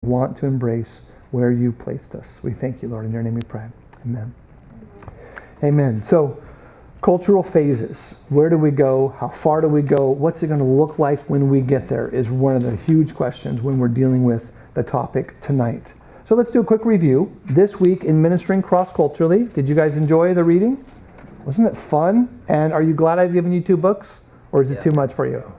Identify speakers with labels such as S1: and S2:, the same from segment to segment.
S1: want to embrace where you placed us. We thank you, Lord. In your name we pray. Amen. Amen. So, cultural phases. Where do we go? How far do we go? What's it going to look like when we get there is one of the huge questions when we're dealing with the topic tonight. So let's do a quick review. This week in Ministering Cross-Culturally, did you guys enjoy the reading? Wasn't it fun? And are you glad I've given you 2 books? Or is it too much for you?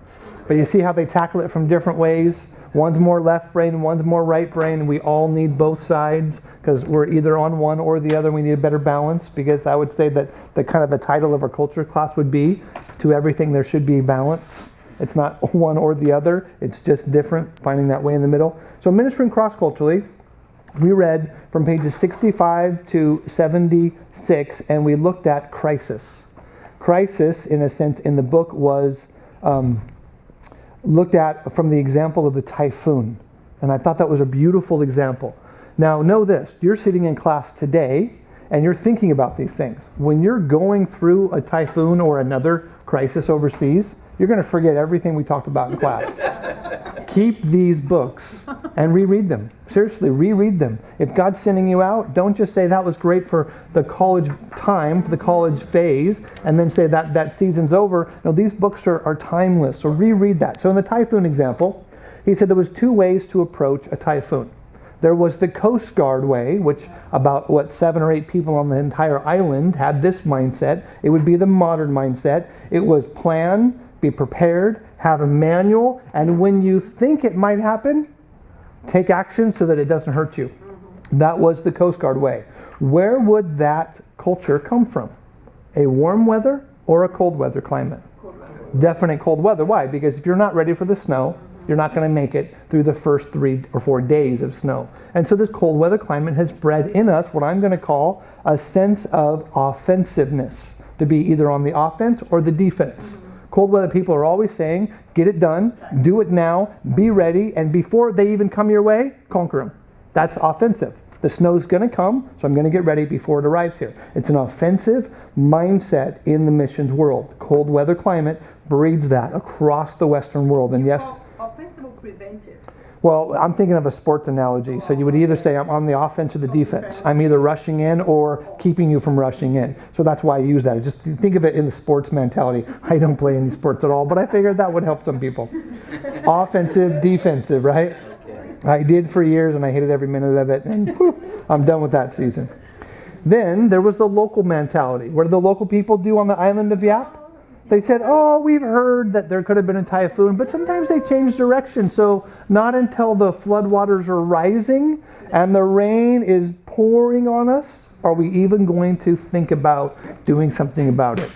S1: But you see how they tackle it from different ways? One's more left brain, one's more right brain. We all need both sides because we're either on one or the other. We need a better balance, because I would say that the title of our culture class would be, to everything there should be balance. It's not one or the other. It's just different, finding that way in the middle. So Ministering Cross-Culturally, we read from pages 65 to 76, and we looked at crisis. Crisis, in a sense, in the book was looked at from the example of the typhoon. And I thought that was a beautiful example. Now, know this. You're sitting in class today, and you're thinking about these things. When you're going through a typhoon or another crisis overseas, you're going to forget everything we talked about in class. Keep these books and reread them. Seriously, reread them. If God's sending you out, don't just say that was great for the college time, the college phase, and then say that season's over. No, these books are timeless, so reread that. So in the typhoon example, he said there was 2 ways to approach a typhoon. There was the Coast Guard way, which about 7 or 8 people on the entire island had this mindset. It would be the modern mindset. It was plan, be prepared, have a manual, and when you think it might happen, take action so that it doesn't hurt you. That was the Coast Guard way. Where would that culture come from? A warm weather or a cold weather climate?
S2: Cold weather.
S1: Definite cold weather. Why? Because if you're not ready for the snow, you're not going to make it through the first 3 or 4 days of snow. And so this cold weather climate has bred in us what I'm going to call a sense of offensiveness, to be either on the offense or the defense. Cold weather people are always saying, get it done, do it now, be ready, and before they even come your way, conquer them. That's offensive. The snow's going to come, so I'm going to get ready before it arrives here. It's an offensive mindset in the missions world. Cold weather climate breeds that across the Western world. And yes,
S2: offensive or preventive?
S1: Well, I'm thinking of a sports analogy. So you would either say I'm on the offense or the defense. I'm either rushing in or keeping you from rushing in. So that's why I use that. Just think of it in the sports mentality. I don't play any sports at all, but I figured that would help some people. Offensive, defensive, right? I did for years and I hated every minute of it. And whew, I'm done with that season. Then there was the local mentality. What did the local people do on the island of Yap? They said, oh, we've heard that there could have been a typhoon, but sometimes they change direction. So not until the floodwaters are rising and the rain is pouring on us are we even going to think about doing something about it.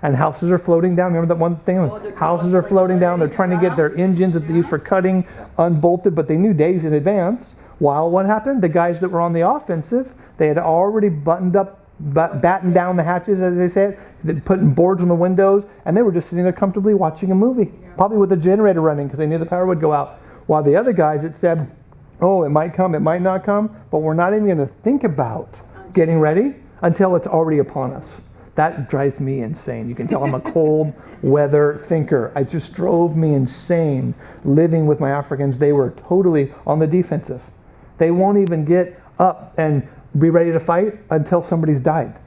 S1: And houses are floating down. Remember that one thing? Houses are floating down. They're trying to get their engines that they use for cutting unbolted, but they knew days in advance. While what happened? The guys that were on the offensive, they had already battened down the hatches, as they said, putting boards on the windows, and they were just sitting there comfortably watching a movie, probably with the generator running because they knew the power would go out. While the other guys, it said, oh, it might come, it might not come, but we're not even going to think about getting ready until it's already upon us. That drives me insane. You can tell I'm a cold weather thinker. It just drove me insane living with my Africans. They were totally on the defensive. They won't even get up and be ready to fight until somebody's died.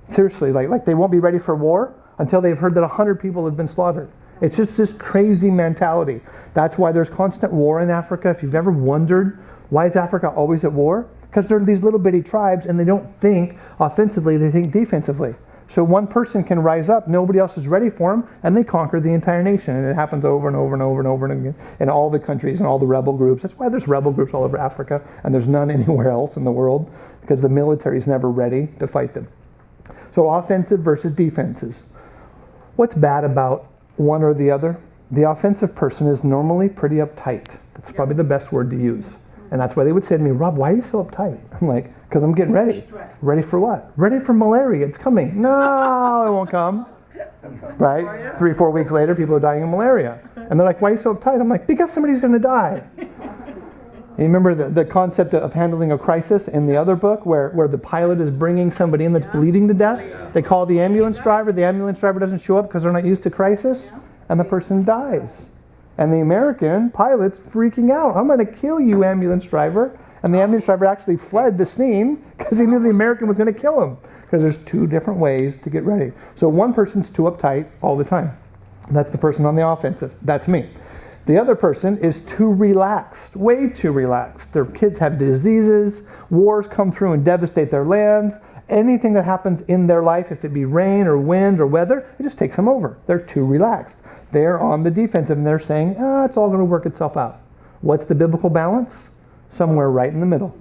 S1: Seriously, like they won't be ready for war until they've heard that 100 people have been slaughtered. It's just this crazy mentality. That's why there's constant war in Africa. If you've ever wondered, why is Africa always at war? Because they're these little bitty tribes and they don't think offensively, they think defensively. So one person can rise up, nobody else is ready for them, and they conquer the entire nation. And it happens over and over and over and over and again in all the countries and all the rebel groups. That's why there's rebel groups all over Africa, and there's none anywhere else in the world, because the military is never ready to fight them. So offensive versus defenses. What's bad about one or the other? The offensive person is normally pretty uptight. That's probably the best word to use. And that's why they would say to me, Rob, why are you so uptight? I'm like, because I'm getting ready. Ready for what? Ready for malaria. It's coming. No, it won't come. Right? 3-4 weeks later, people are dying of malaria. And they're like, why are you so uptight? I'm like, because somebody's going to die. You remember the concept of handling a crisis in the other book where the pilot is bringing somebody in that's bleeding to death? They call the ambulance driver. The ambulance driver doesn't show up because they're not used to crisis. And the person dies. And the American pilot's freaking out. I'm going to kill you, ambulance driver. And the ambulance driver actually fled the scene because he knew the American was going to kill him. Because there's two different ways to get ready. So one person's too uptight all the time. That's the person on the offensive. That's me. The other person is too relaxed, way too relaxed. Their kids have diseases, wars come through and devastate their lands. Anything that happens in their life, if it be rain or wind or weather, it just takes them over. They're too relaxed. They're on the defensive and they're saying, it's all going to work itself out. What's the biblical balance? Somewhere right in the middle.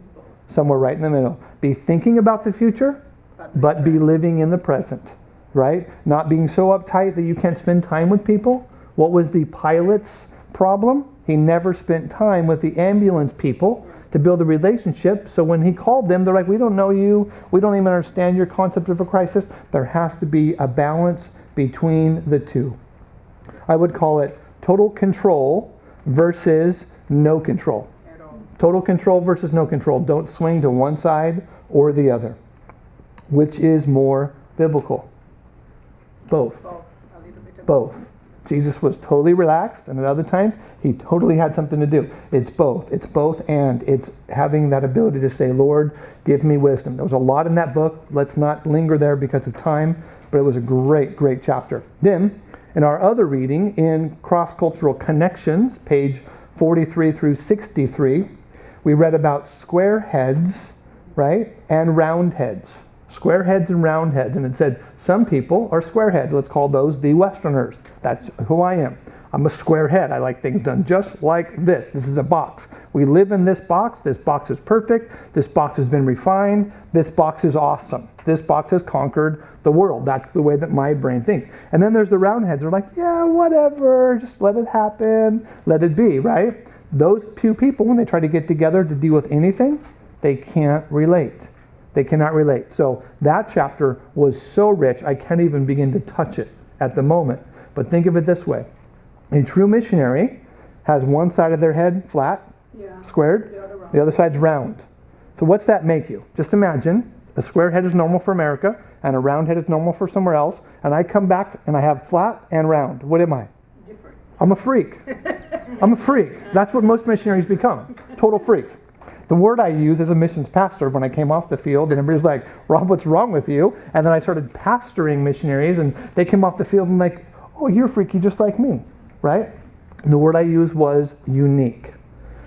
S1: Somewhere right in the middle. Be thinking about the future, but be living in the present, right? Not being so uptight that you can't spend time with people. What was the pilot's problem? He never spent time with the ambulance people to build a relationship. So when he called them, they're like, we don't know you. We don't even understand your concept of a crisis. There has to be a balance between the two. I would call it total control versus no control. Total control versus no control. Don't swing to one side or the other. Which is more biblical? Both. Both. Jesus was totally relaxed, and at other times, he totally had something to do. It's both. It's both, and it's having that ability to say, Lord, give me wisdom. There was a lot in that book. Let's not linger there because of time, but it was a great, great chapter. Then, in our other reading, in Cross-Cultural Connections, page 43 through 63, we read about square heads, right, and round heads. Square heads and round heads. And it said, some people are square heads. Let's call those the Westerners. That's who I am. I'm a square head. I like things done just like this. This is a box. We live in this box. This box is perfect. This box has been refined. This box is awesome. This box has conquered the world. That's the way that my brain thinks. And then there's the round heads. They're like, yeah, whatever. Just let it happen. Let it be, right? Those few people, when they try to get together to deal with anything, they can't relate. They cannot relate. So that chapter was so rich, I can't even begin to touch it at the moment. But think of it this way. A true missionary has one side of their head flat, squared, the other side's round. So what's that make you? Just imagine a square head is normal for America and a round head is normal for somewhere else, and I come back and I have flat and round. What am I? Different. I'm a freak. I'm a freak. That's what most missionaries become. Total freaks. The word I use as a missions pastor when I came off the field, and everybody's like, Rob, what's wrong with you? And then I started pastoring missionaries, and they came off the field and like, oh, you're freaky just like me, right? And the word I used was unique.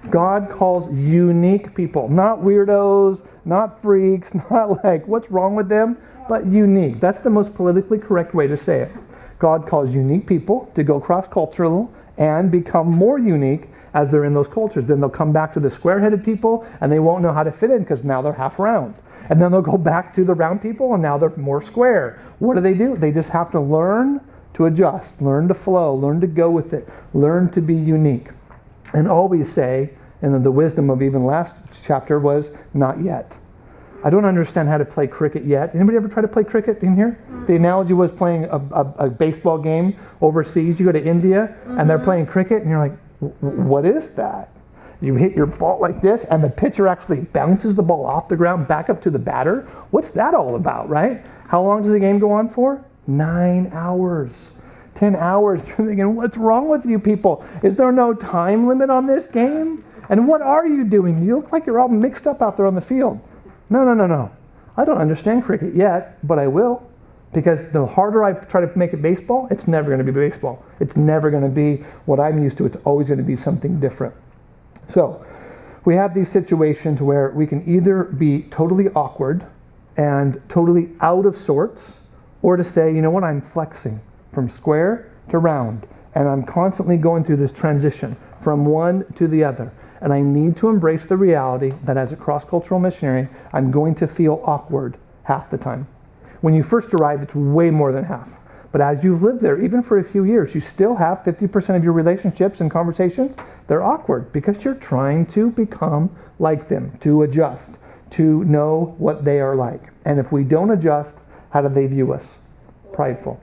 S1: God calls unique people, not weirdos, not freaks, not like, what's wrong with them, but unique. That's the most politically correct way to say it. God calls unique people to go cross-cultural and become more unique as they're in those cultures. Then they'll come back to the square-headed people and they won't know how to fit in because now they're half round. And then they'll go back to the round people and now they're more square. What do? They just have to learn to adjust, learn to flow, learn to go with it, learn to be unique. And always say, and then the wisdom of even last chapter was, not yet. I don't understand how to play cricket yet. Anybody ever try to play cricket in here? Mm-hmm. The analogy was playing a baseball game overseas. You go to India and they're playing cricket and you're like, what is that? You hit your ball like this and the pitcher actually bounces the ball off the ground back up to the batter. What's that all about, right? How long does the game go on for? 9 hours. 10 hours. You're thinking, what's wrong with you people? Is there no time limit on this game? And what are you doing? You look like you're all mixed up out there on the field. No. I don't understand cricket yet, but I will. Because the harder I try to make it baseball, it's never going to be baseball. It's never going to be what I'm used to. It's always going to be something different. So we have these situations where we can either be totally awkward and totally out of sorts, or to say, you know what, I'm flexing from square to round. And I'm constantly going through this transition from one to the other. And I need to embrace the reality that as a cross-cultural missionary, I'm going to feel awkward half the time. When you first arrive, it's way more than half. But as you've lived there, even for a few years, you still have 50% of your relationships and conversations, they're awkward because you're trying to become like them, to adjust, to know what they are like. And if we don't adjust, how do they view us? Prideful.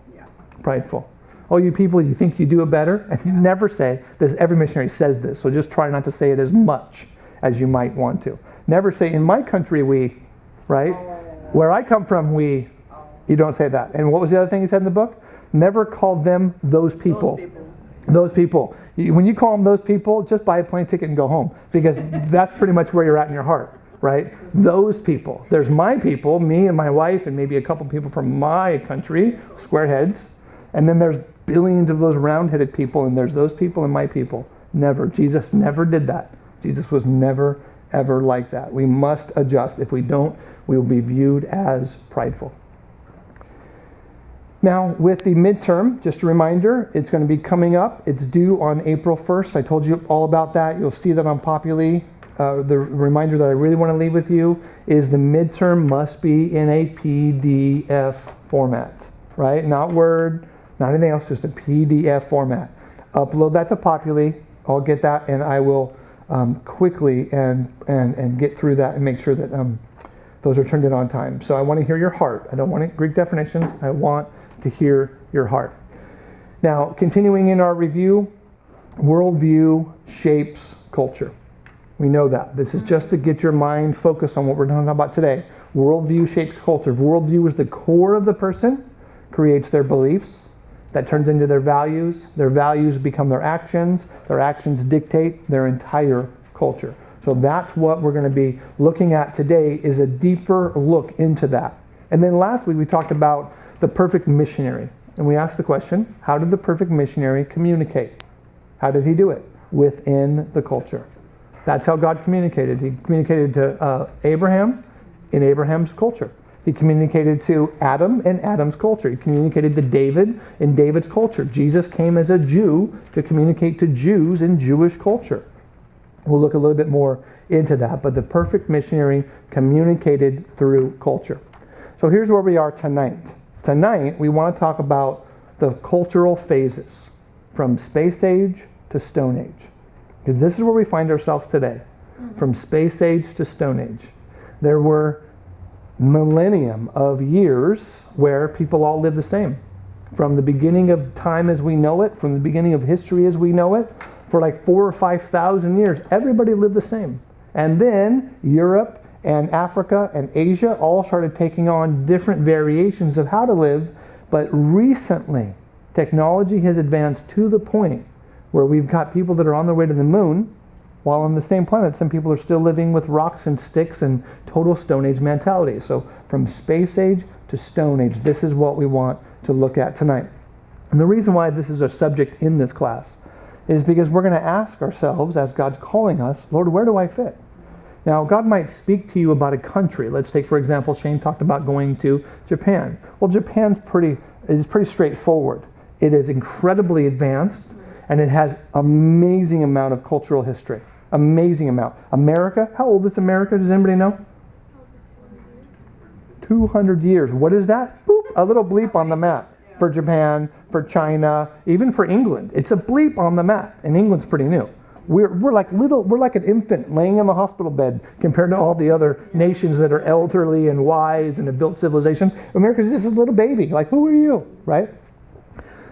S1: Prideful. Oh, you people, you think you do it better? And you never say this. Every missionary says this, so just try not to say it as much as you might want to. Never say, in my country, we, right? Where I come from, we. You don't say that. And what was the other thing he said in the book? Never call them those people. Those people, when you call them those people, just buy a plane ticket and go home, because that's pretty much where you're at in your heart, right? Those people. There's my people, me and my wife, and maybe a couple people from my country, squareheads. And then there's billions of those round-headed people, and there's those people and my people. Never. Jesus never did that. Jesus was never, ever like that. We must adjust. If we don't, we will be viewed as prideful. Now, with the midterm, just a reminder, it's going to be coming up. It's due on April 1st. I told you all about that. You'll see that on Populi. The reminder that I really want to leave with you is the midterm must be in a PDF format, right? Not Word, not anything else, just a PDF format. Upload that to Populi. I'll get that, and I will quickly and get through that and make sure that those are turned in on time. So I want to hear your heart. I don't want Greek definitions. I want to hear your heart. Now, continuing in our review, worldview shapes culture. We know that. This is just to get your mind focused on what we're talking about today. Worldview shapes culture. Worldview is the core of the person, creates their beliefs, that turns into their values become their actions dictate their entire culture. So that's what we're going to be looking at today, is a deeper look into that. And then last week we talked about the perfect missionary. And we asked the question, how did the perfect missionary communicate? How did he do it? Within the culture. That's how God communicated. He communicated to Abraham in Abraham's culture. He communicated to Adam in Adam's culture. He communicated to David in David's culture. Jesus came as a Jew to communicate to Jews in Jewish culture. We'll look a little bit more into that, but the perfect missionary communicated through culture. So here's where we are tonight. Tonight, we want to talk about the cultural phases from space age to stone age. Because this is where we find ourselves today, from space age to stone age. There were millennium of years where people all lived the same. From the beginning of time as we know it, from the beginning of history as we know it, for like 4,000 or 5,000 years, everybody lived the same. And then Europe and Africa and Asia all started taking on different variations of how to live. But recently, technology has advanced to the point where we've got people that are on their way to the moon, while on the same planet, some people are still living with rocks and sticks and total Stone Age mentality. So from space age to Stone Age, this is what we want to look at tonight. And the reason why this is a subject in this class is because we're going to ask ourselves, as God's calling us, Lord, where do I fit? Now, God might speak to you about a country. Let's take, for example, Shane talked about going to Japan. Well, Japan's pretty straightforward. It is incredibly advanced, and it has amazing amount of cultural history. Amazing amount. America, how old is America? Does anybody know? 200 years. What is that? Boop, a little bleep on the map. For Japan, for China, even for England. It's a bleep on the map, and England's pretty new. We're like an infant laying in the hospital bed compared to all the other nations that are elderly and wise and have built civilization. America's just a little baby. Like, who are you, right?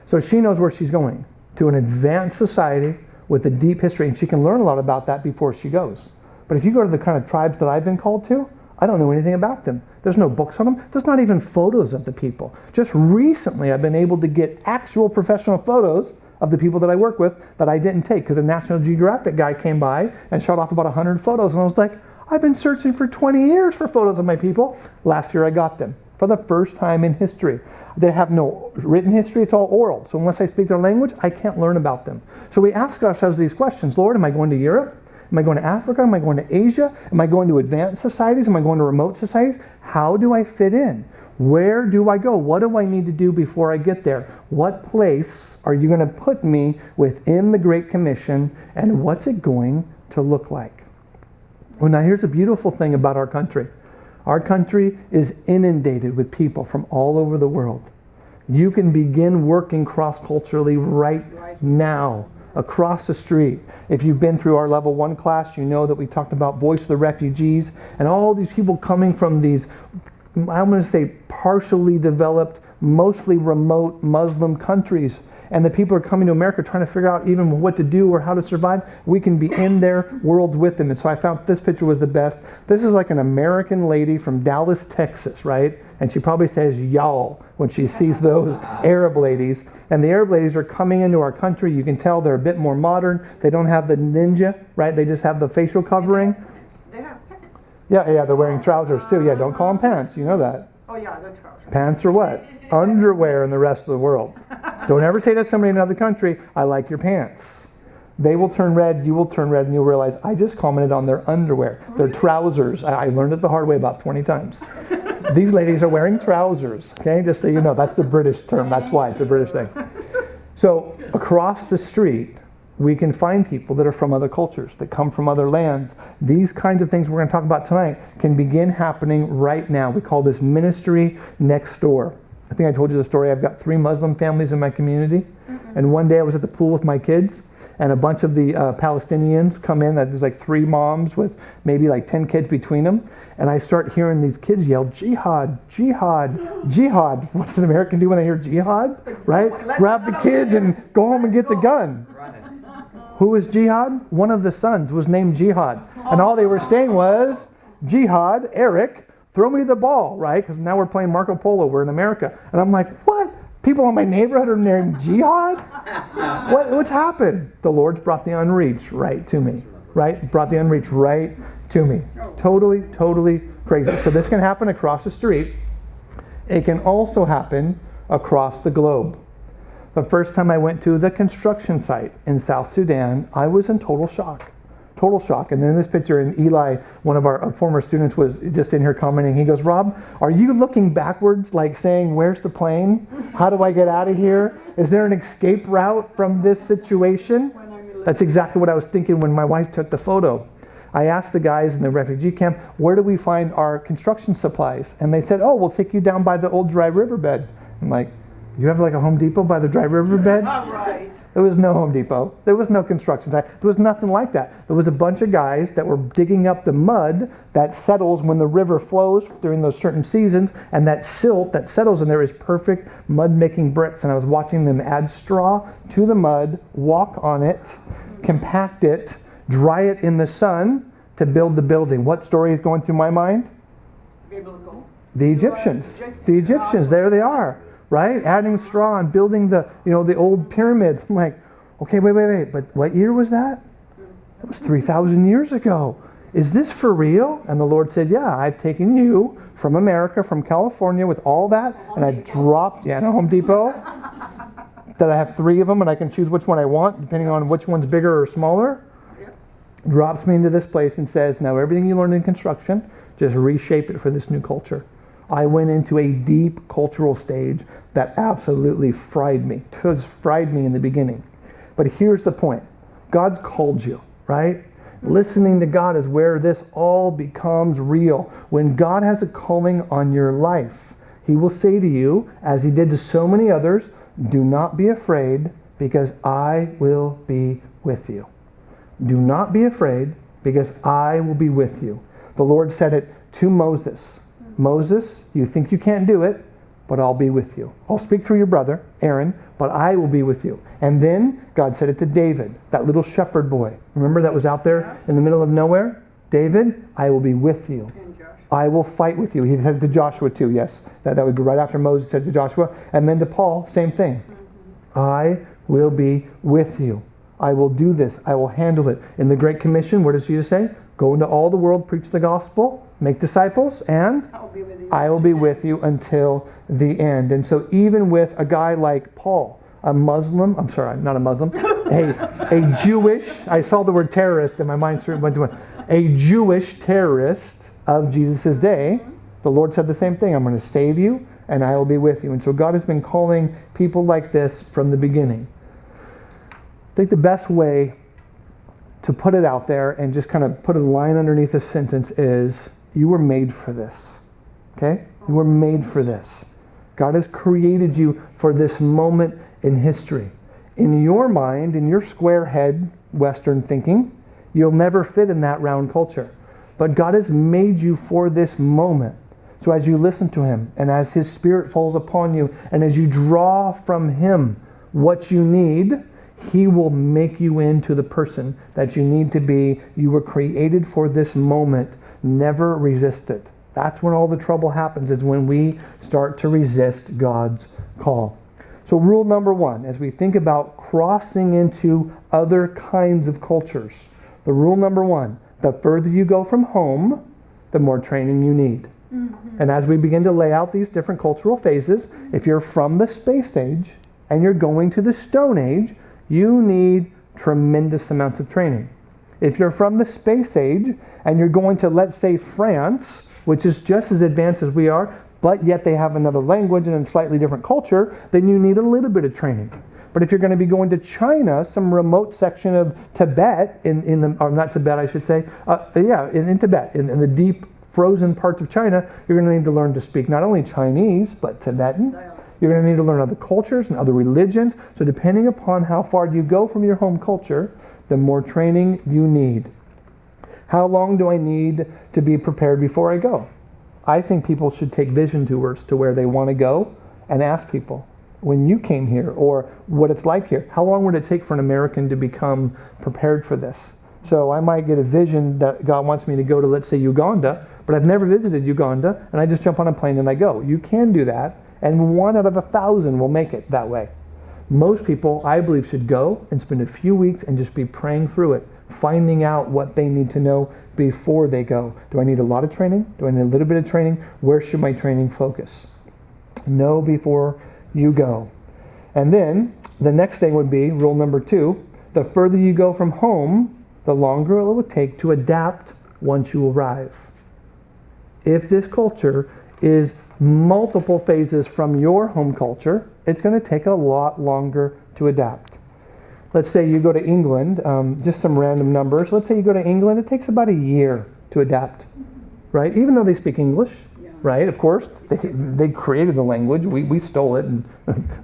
S1: So she knows where she's going, to an advanced society with a deep history, and she can learn a lot about that before she goes. But if you go to the kind of tribes that I've been called to, I don't know anything about them. There's no books on them. There's not even photos of the people. Just recently, I've been able to get actual professional photos of the people that I work with that I didn't take, because a National Geographic guy came by and shot off about 100 photos, and I was like, I've been searching for 20 years for photos of my people. Last year I got them for the first time in history. They have no written history, it's all oral. So unless I speak their language, I can't learn about them. So we ask ourselves these questions. Lord, am I going to Europe? Am I going to Africa? Am I going to Asia? Am I going to advanced societies? Am I going to remote societies? How do I fit in? Where do I go? What do I need to do before I get there? What place are you going to put me within the Great Commission, and what's it going to look like? Well, now here's a beautiful thing about our country. Our country is inundated with people from all over the world. You can begin working cross-culturally right now, across the street. If you've been through our level 1 class, you know that we talked about Voice of the Refugees and all these people coming from these, I'm going to say, partially developed, mostly remote Muslim countries. and the people are coming to America trying to figure out even what to do or how to survive, we can be in their world with them. And so I found this picture was the best. This is like an American lady from Dallas, Texas, right? And she probably says y'all when she sees those Arab ladies. And the Arab ladies are coming into our country. You can tell they're a bit more modern. They don't have the ninja, right? They just have the facial covering.
S2: They have pants.
S1: Yeah, they're wearing trousers too. Yeah, don't call them pants. You know that.
S2: Oh yeah, the trousers.
S1: Pants are what? Underwear in the rest of the world. Don't ever say to somebody in another country, I like your pants. They will turn red, you will turn red, and you'll realize I just commented on their underwear. Their trousers. I learned it the hard way about 20 times. These ladies are wearing trousers, okay? Just so you know, that's the British term. That's why it's a British thing. So across the street, we can find people that are from other cultures, that come from other lands. These kinds of things we're going to talk about tonight can begin happening right now. We call this ministry next door. I think I told you the story. I've got 3 Muslim families in my community. And one day I was at the pool with my kids, and a bunch of the Palestinians come in. There's like 3 moms with maybe like 10 kids between them. And I start hearing these kids yell, jihad, jihad, jihad. What's an American do when they hear jihad? Right? Grab the kids and go home and get the gun. Who was jihad? One of the sons was named Jihad. And all they were saying was, Jihad, Eric, throw me the ball, right? Because now we're playing Marco Polo. We're in America. And I'm like, what? People in my neighborhood are named Jihad? What's happened? The Lord's brought the unreached right to me, right? Brought the unreached right to me. Totally crazy. So this can happen across the street. It can also happen across the globe. The first time I went to the construction site in South Sudan, I was in total shock. Total shock. And then in this picture, and Eli, one of our former students, was just in here commenting. He goes, Rob, are you looking backwards, like saying, where's the plane? How do I get out of here? Is there an escape route from this situation? That's exactly what I was thinking when my wife took the photo. I asked the guys in the refugee camp, where do we find our construction supplies? And they said, oh, we'll take you down by the old dry riverbed. I'm like, you have like a Home Depot by the dry riverbed?
S2: Right.
S1: There was no Home Depot. There was no construction site. There was nothing like that. There was a bunch of guys that were digging up the mud that settles when the river flows during those certain seasons, and that silt that settles in there is perfect mud-making bricks. And I was watching them add straw to the mud, walk on it, compact it, dry it in the sun to build the building. What story is going through my mind?
S2: Biblical.
S1: The Egyptians. The Egyptians, there they are. Right? Adding straw and building the old pyramids. I'm like, okay, wait. But what year was that? That was 3,000 years ago. Is this for real? And the Lord said, yeah, I've taken you from America, from California with all that, and I dropped, in a Home Depot, that I have 3 of them and I can choose which one I want, depending on which one's bigger or smaller. Drops me into this place and says, now everything you learned in construction, just reshape it for this new culture. I went into a deep cultural stage that absolutely fried me. It was fried me in the beginning. But here's the point. God's called you, right? Listening to God is where this all becomes real. When God has a calling on your life, He will say to you, as He did to so many others, do not be afraid, because I will be with you. Do not be afraid, because I will be with you. The Lord said it to Moses. Moses, you think you can't do it, but I'll be with you. I'll speak through your brother, Aaron, but I will be with you. And then God said it to David, that little shepherd boy. Remember that was out there in the middle of nowhere? David, I will be with you. I will fight with you. He said it to Joshua too, yes. That would be right after Moses said to Joshua. And then to Paul, same thing. I will be with you. I will do this. I will handle it. In the Great Commission, what does Jesus say? Go into all the world, preach the gospel, make disciples, and I will be with you until the end. And so even with a guy like Paul, a Jewish, I saw the word terrorist and my mind went to a Jewish terrorist of Jesus' day, the Lord said the same thing. I'm going to save you and I will be with you. And so God has been calling people like this from the beginning. I think the best way to put it out there and just kind of put a line underneath this sentence is, you were made for this. Okay? You were made for this. God has created you for this moment in history. In your mind, in your square head, Western thinking, you'll never fit in that round culture. But God has made you for this moment. So as you listen to Him, and as His Spirit falls upon you, and as you draw from Him, what you need, He will make you into the person that you need to be. You were created for this moment. Never resist it. That's when all the trouble happens, is when we start to resist God's call. So rule number 1, as we think about crossing into other kinds of cultures, the rule number 1, the further you go from home, the more training you need. And as we begin to lay out these different cultural phases, if you're from the space age and you're going to the Stone Age, you need tremendous amounts of training. If you're from the space age and you're going to, let's say, France, which is just as advanced as we are, but yet they have another language and a slightly different culture, then you need a little bit of training. But if you're going to be going to China, some remote section of Tibet, or not Tibet, I should say, in Tibet, in the deep frozen parts of China, you're going to need to learn to speak not only Chinese, but Tibetan. You're going to need to learn other cultures and other religions. So depending upon how far you go from your home culture, the more training you need. How long do I need to be prepared before I go? I think people should take vision tours to where they want to go and ask people, when you came here, or what it's like here, how long would it take for an American to become prepared for this? So I might get a vision that God wants me to go to, let's say, Uganda, but I've never visited Uganda, and I just jump on a plane and I go. You can do that, and 1 out of 1,000 will make it that way. Most people, I believe, should go and spend a few weeks and just be praying through it, finding out what they need to know before they go. Do I need a lot of training? Do I need a little bit of training? Where should my training focus? Know before you go. And then the next thing would be rule number 2. The further you go from home, the longer it will take to adapt once you arrive. If this culture is multiple phases from your home culture, it's going to take a lot longer to adapt. Let's say you go to England, just some random numbers. Let's say you go to England, it takes about a year to adapt, right? Even though they speak English, right? Of course, they created the language. We stole it and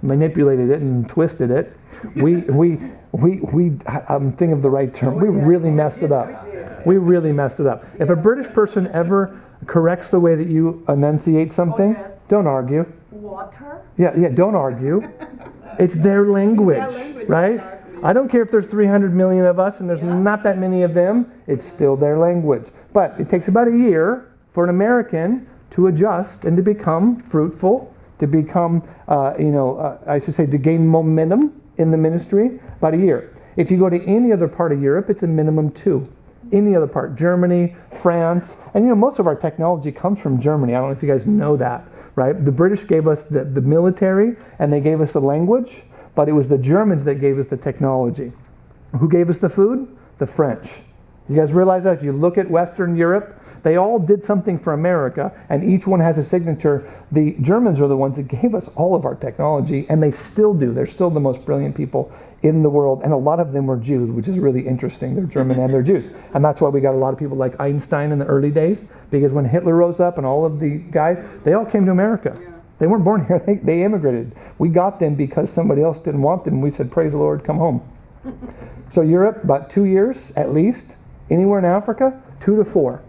S1: manipulated it and twisted it. I'm thinking of the right term. We really messed it up. We really messed it up. If a British person ever corrects the way that you enunciate something, don't argue.
S2: Water?
S1: Yeah, don't argue. It's their language, right?
S2: Exactly.
S1: I don't care if there's 300 million of us and there's not that many of them. It's still their language. But it takes about a year for an American to adjust and to become fruitful, to become, to gain momentum in the ministry, about a year. If you go to any other part of Europe, it's a minimum 2. Any other part, Germany, France, and most of our technology comes from Germany. I don't know if you guys know that, right? The British gave us the military and they gave us the language, but it was the Germans that gave us the technology. Who gave us the food? The French. You guys realize that? If you look at Western Europe, they all did something for America, and each one has a signature. The Germans are the ones that gave us all of our technology, and they still do. They're still the most brilliant people in the world, and a lot of them were Jews, which is really interesting. They're German and they're Jews. And that's why we got a lot of people like Einstein in the early days, because when Hitler rose up and all of the guys, they all came to America. They weren't born here, they immigrated. We got them because somebody else didn't want them. We said, praise the Lord, come home. So Europe, about 2 years at least. Anywhere in Africa, 2 to 4.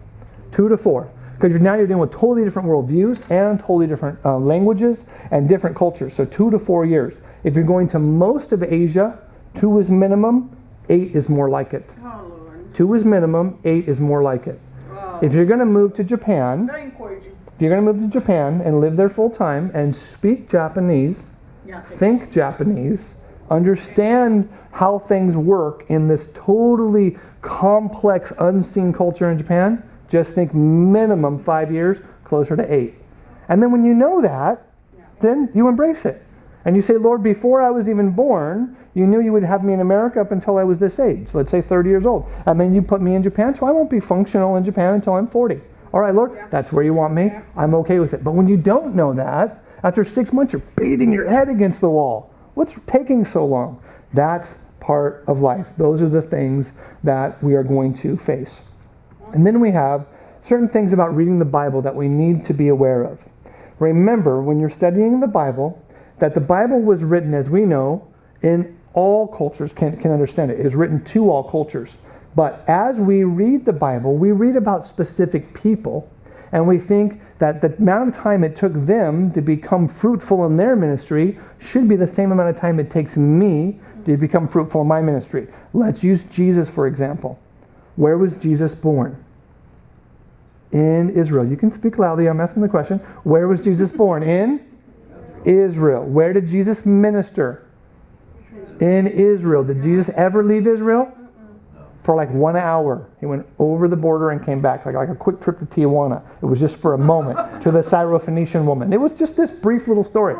S1: 2 to 4. Because now you're dealing with totally different worldviews and totally different languages and different cultures. So 2 to 4 years. If you're going to most of Asia, 2 is minimum, 8 is more like it.
S2: Oh, Lord.
S1: 2 is minimum, 8 is more like it.
S2: Wow.
S1: If you're going to move to Japan,
S2: Very encouraging.
S1: if you're going to move to Japan and live there full time and speak Japanese, think Japanese, understand how things work in this totally complex, unseen culture in Japan, just think minimum 5 years, closer to 8. And then when you know that, then you embrace it. And you say, Lord, before I was even born, you knew you would have me in America up until I was this age, let's say 30 years old. And then you put me in Japan, so I won't be functional in Japan until I'm 40. All right, Lord, that's where you want me. I'm okay with it. But when you don't know that, after 6 months, you're beating your head against the wall. What's taking so long? That's part of life. Those are the things that we are going to face. And then we have certain things about reading the Bible that we need to be aware of. Remember, when you're studying the Bible, that the Bible was written, as we know, in all cultures can understand it. It is written to all cultures. But as we read the Bible, we read about specific people, And we think that the amount of time it took them to become fruitful in their ministry should be the same amount of time it takes me to become fruitful in my ministry. Let's use Jesus, for example. Where was Jesus born? In Israel. You can speak loudly. I'm asking the question. Where was Jesus born? In Israel. Where did Jesus minister? In Israel. Did Jesus ever leave Israel? For like 1 hour. He went over the border and came back. Like a quick trip to Tijuana. It was just for a moment to the Syrophoenician woman. It was just this brief little story.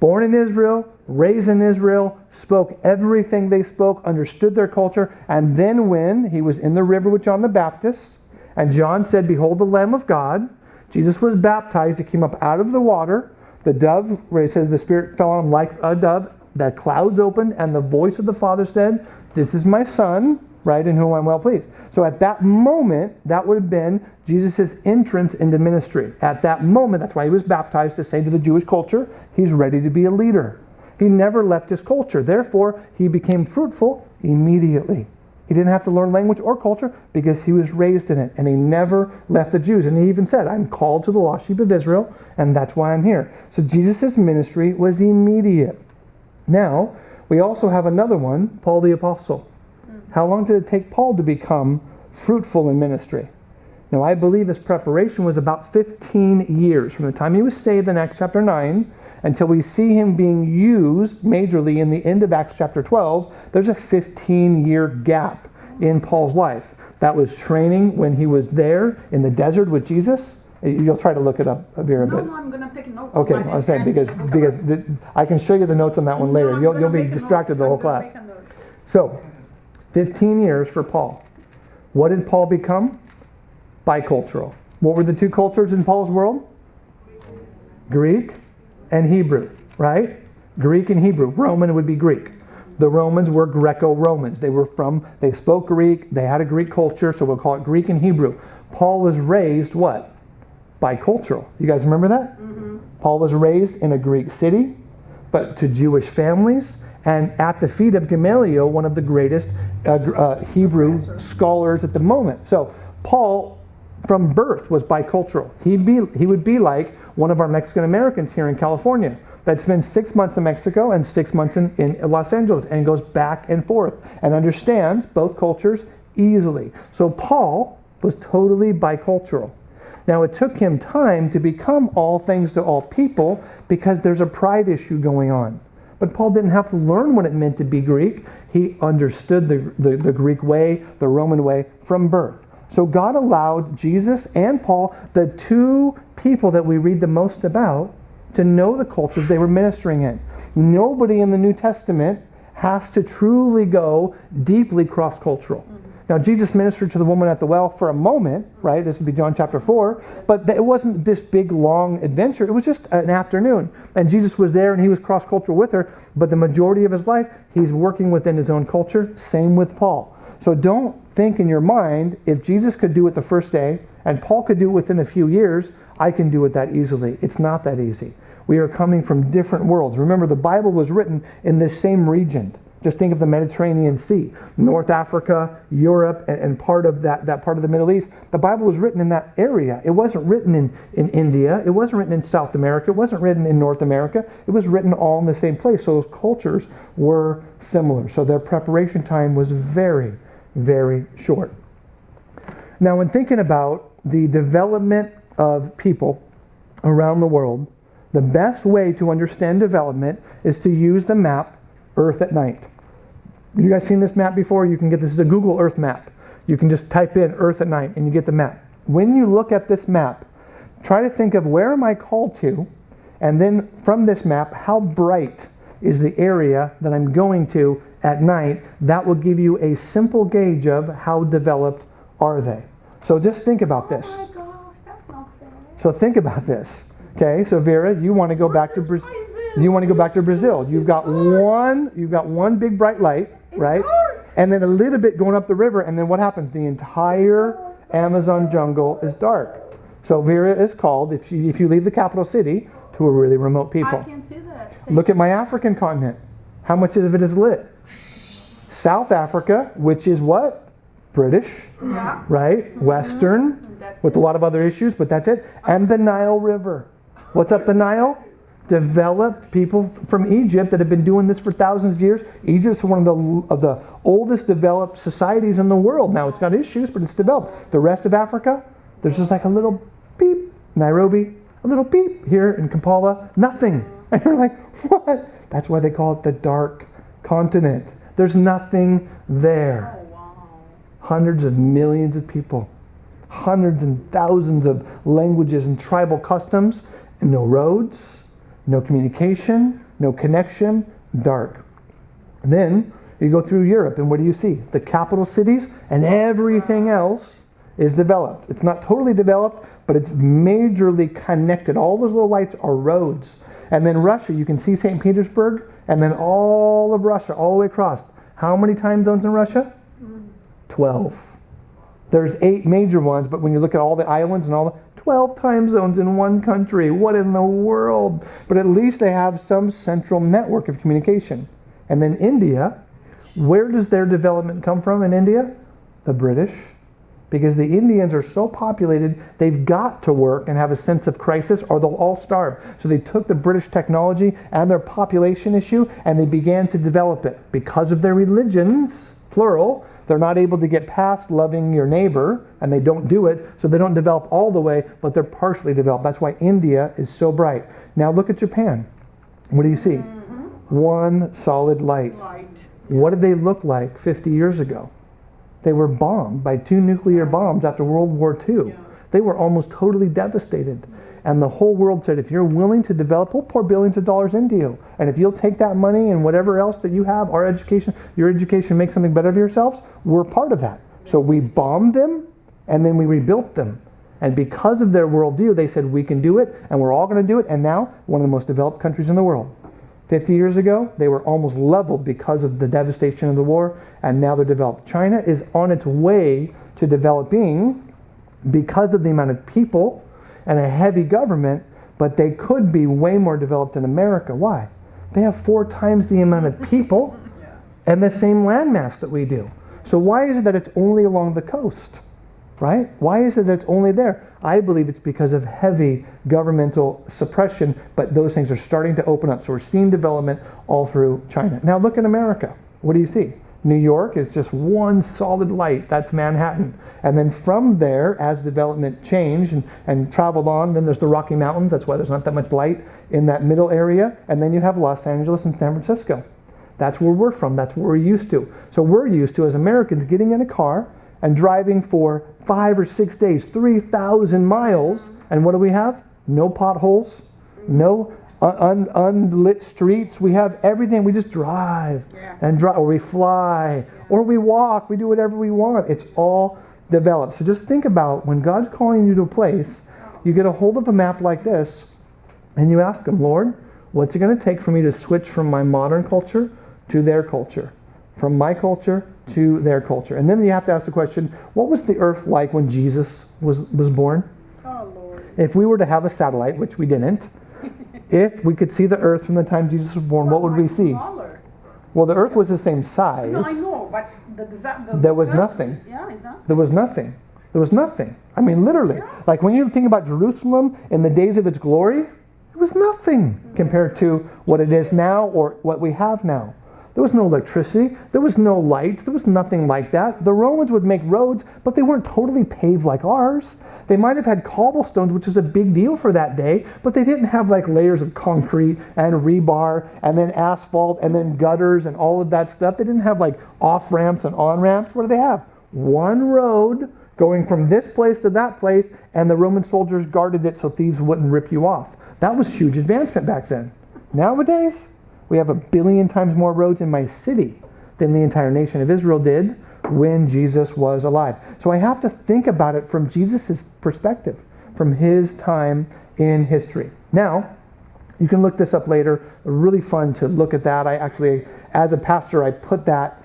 S1: Born in Israel, raised in Israel, spoke everything they spoke, understood their culture. And then when he was in the river with John the Baptist, and John said, "Behold the Lamb of God," Jesus was baptized. He came up out of the water. The dove, where it says the Spirit fell on him like a dove. The clouds opened, and the voice of the Father said, "This is my Son, right, in whom I'm well pleased." So at that moment, that would have been Jesus' entrance into ministry. At that moment, that's why he was baptized, to say to the Jewish culture, he's ready to be a leader. He never left his culture. Therefore, he became fruitful immediately. He didn't have to learn language or culture because he was raised in it. And he never left the Jews. And he even said, "I'm called to the lost sheep of Israel, and that's why I'm here." So Jesus' ministry was immediate. Now, we also have another one, Paul the Apostle. How long did it take Paul to become fruitful in ministry? Now, I believe his preparation was about 15 years. From the time he was saved in Acts chapter 9 until we see him being used majorly in the end of Acts chapter 12, there's a 15-year gap in Paul's life. That was training when he was there in the desert with Jesus. You'll try to look it up, Vera.
S2: No, I'm going to take notes.
S1: Okay, I was saying because I can show you the notes on that one later. You'll be distracted the whole class. So, 15 years for Paul. What did Paul become? Bicultural. What were the two cultures in Paul's world? Greek and Hebrew, right? Greek and Hebrew. Roman would be Greek. The Romans were Greco-Romans. They spoke Greek, they had a Greek culture, so we'll call it Greek and Hebrew. Paul was raised what? Bicultural. You guys remember that? Mm-hmm. Paul was raised in a Greek city, but to Jewish families, and at the feet of Gamaliel, one of the greatest Hebrew scholars at the moment. So Paul, from birth, was bicultural. He would be like one of our Mexican Americans here in California that spends 6 months in Mexico and 6 months in Los Angeles and goes back and forth and understands both cultures easily. So Paul was totally bicultural. Now, it took him time to become all things to all people because there's a pride issue going on. But Paul didn't have to learn what it meant to be Greek. He understood the Greek way, the Roman way, from birth. So God allowed Jesus and Paul, the two people that we read the most about, to know the cultures they were ministering in. Nobody in the New Testament has to truly go deeply cross-cultural. Now, Jesus ministered to the woman at the well for a moment, right? This would be John chapter 4. But it wasn't this big, long adventure. It was just an afternoon. And Jesus was there and he was cross-cultural with her. But the majority of his life, he's working within his own culture. Same with Paul. So don't think in your mind, if Jesus could do it the first day and Paul could do it within a few years, I can do it that easily. It's not that easy. We are coming from different worlds. Remember, the Bible was written in this same region. Just think of the Mediterranean Sea, North Africa, Europe, and part of that part of the Middle East. The Bible was written in that area. It wasn't written in India. It wasn't written in South America. It wasn't written in North America. It was written all in the same place. So those cultures were similar. So their preparation time was very, very short. Now, when thinking about the development of people around the world, the best way to understand development is to use the map Earth at Night. You guys seen this map before? You can get this is a Google Earth map. You can just type in Earth at Night and you get the map. When you look at this map, try to think of where am I called to, and then from this map, how bright is the area that I'm going to at night. That will give you a simple gauge of how developed are they. So just think about this.
S2: Oh my gosh, that's not fair.
S1: So think about this. Okay, so Vera, you want to go back to Brazil. You want to go back to Brazil. You've got one big bright light, right? And then a little bit going up the river, and then what happens? The entire Amazon jungle is dark. So Vera is called, if you leave the capital city, to a really remote people.
S2: I can see that.
S1: Look at my African continent. How much of it is lit? South Africa, which is what? British,
S2: Yeah.
S1: right? Western,
S2: That's
S1: with a lot of other issues, but that's it. And the Nile River. What's up the Nile? Developed people from Egypt that have been doing this for thousands of years. Egypt's one of the oldest developed societies in the world. Now it's got issues, but it's developed. The rest of Africa, there's just like a little beep, Nairobi, a little beep here in Kampala, nothing. And you're like, what? That's why they call it the dark continent. There's nothing there.
S2: Oh, wow.
S1: Hundreds of millions of people, hundreds and thousands of languages and tribal customs, and no roads, no communication, no connection, dark. And then you go through Europe, and what do you see? The capital cities and everything else is developed. It's not totally developed, but it's majorly connected. All those little lights are roads. And then Russia, you can see St. Petersburg, and then all of Russia, all the way across. How many time zones in Russia? 12. There's 8 major ones, but when you look at all the islands and all the 12 time zones in one country. What in the world? But at least they have some central network of communication. And then India, where does their development come from in India? The British. Because the Indians are so populated, they've got to work and have a sense of crisis or they'll all starve. So they took the British technology and their population issue and they began to develop it. Because of their religions, plural, they're not able to get past loving your neighbor, and they don't do it, so they don't develop all the way, but they're partially developed. That's why India is so bright. Now look at Japan. What do you see? One solid light.
S2: Light.
S1: What did they look like 50 years ago? They were bombed by 2 nuclear bombs after World War II.
S2: Yeah.
S1: They were almost totally devastated. And the whole world said, if you're willing to develop, we'll pour billions of dollars into you. And if you'll take that money and whatever else that you have, our education, your education, make something better of yourselves, we're part of that. So we bombed them, and then we rebuilt them. And because of their worldview, they said, we can do it, and we're all going to do it. And now, one of the most developed countries in the world. 50 years ago, they were almost leveled because of the devastation of the war, and now they're developed. China is on its way to developing because of the amount of people and a heavy government, but they could be way more developed than America. Why? They have 4 times the amount of people and the same landmass that we do. So why is it that it's only along the coast, right? Why is it that it's only there? I believe it's because of heavy governmental suppression, but those things are starting to open up. So we're seeing development all through China. Now look at America. What do you see? New York is just one solid light. That's Manhattan. And then from there, as development changed and traveled on, then there's the Rocky Mountains. That's why there's not that much light in that middle area. And then you have Los Angeles and San Francisco. That's where we're from. That's what we're used to. So we're used to, as Americans, getting in a car and driving for 5 or 6 days, 3,000 miles. And what do we have? No potholes, no unlit streets. We have everything. We just drive and drive, or we fly, or we walk. We do whatever we want. It's all developed. So just think about when God's calling you to a place, you get a hold of a map like this, and you ask Him, Lord, what's it going to take for me to switch from my modern culture to their culture, from my culture to their culture? And then you have to ask the question, what was the earth like when Jesus was born?
S2: Oh, Lord.
S1: If we were to have a satellite, which we didn't, if we could see the earth from the time Jesus was born, what would we see?
S2: Smaller.
S1: Well, the earth was the same size.
S2: No, I know, but
S1: There was nothing.
S2: Yeah, is that?
S1: There was nothing. There was nothing. I mean, literally. Like when you think about Jerusalem in the days of its glory, it was nothing compared to what it is now or what we have now. There was no electricity. There was no lights. There was nothing like that. The Romans would make roads, but they weren't totally paved like ours. They might have had cobblestones, which is a big deal for that day, but they didn't have like layers of concrete and rebar and then asphalt and then gutters and all of that stuff. They didn't have like off-ramps and on-ramps. What do they have? One road going from this place to that place, and the Roman soldiers guarded it so thieves wouldn't rip you off. That was huge advancement back then. Nowadays, we have 1 billion times more roads in my city than the entire nation of Israel did when Jesus was alive. So I have to think about it from Jesus' perspective, from his time in history. Now, you can look this up later. Really fun to look at that. I actually, as a pastor, I put that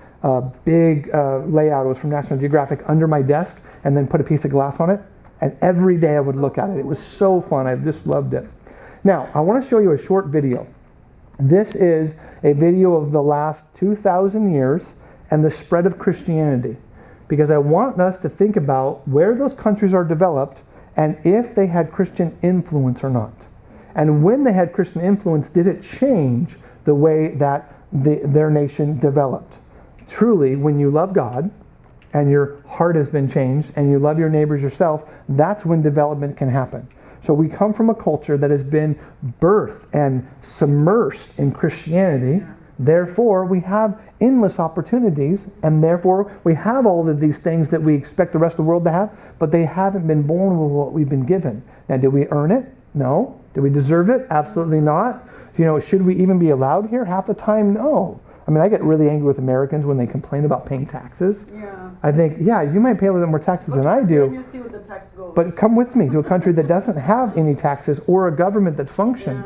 S1: big layout, it was from National Geographic, under my desk and then put a piece of glass on it. And every day I would look at it. It was so fun. I just loved it. Now, I want to show you a short video. This is a video of the last 2,000 years and the spread of Christianity. because I want us to think about where those countries are developed and if they had Christian influence or not. And when they had Christian influence, did it change the way that their nation developed? Truly, when you love God and your heart has been changed and you love your neighbors yourself, that's when development can happen. So we come from a culture that has been birthed and submersed in Christianity. Therefore, we have endless opportunities, and therefore we have all of these things that we expect the rest of the world to have, but they haven't been born with what we've been given. Now, did we earn it? No. Did we deserve it? Absolutely not. Should we even be allowed here? Half the time, no. I mean, I get really angry with Americans when they complain about paying taxes.
S2: Yeah.
S1: I think, yeah, you might pay a little bit more taxes than I do.
S2: You see what the tax goes.
S1: But come with me to a country that doesn't have any taxes or a government that functions.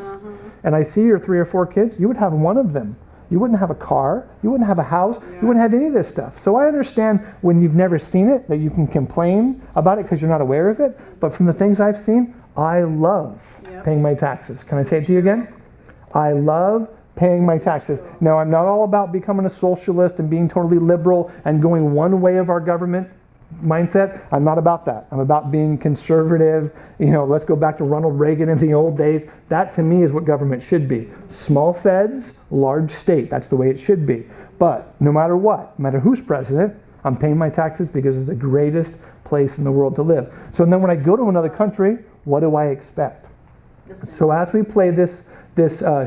S1: And I see your 3 or 4 kids, you would have one of them. You wouldn't have a car, you wouldn't have a house, you wouldn't have any of this stuff. So I understand when you've never seen it, that you can complain about it because you're not aware of it. But from the things I've seen, I love paying my taxes. Can I say it to you again? I love paying my taxes. Now, I'm not all about becoming a socialist and being totally liberal and going one way of our government mindset. I'm not about that. I'm about being conservative. Let's go back to Ronald Reagan in the old days. That to me is what government should be. Small feds, large state. That's the way it should be. But no matter what, no matter who's president, I'm paying my taxes because it's the greatest place in the world to live. So then when I go to another country, what do I expect? So as we play this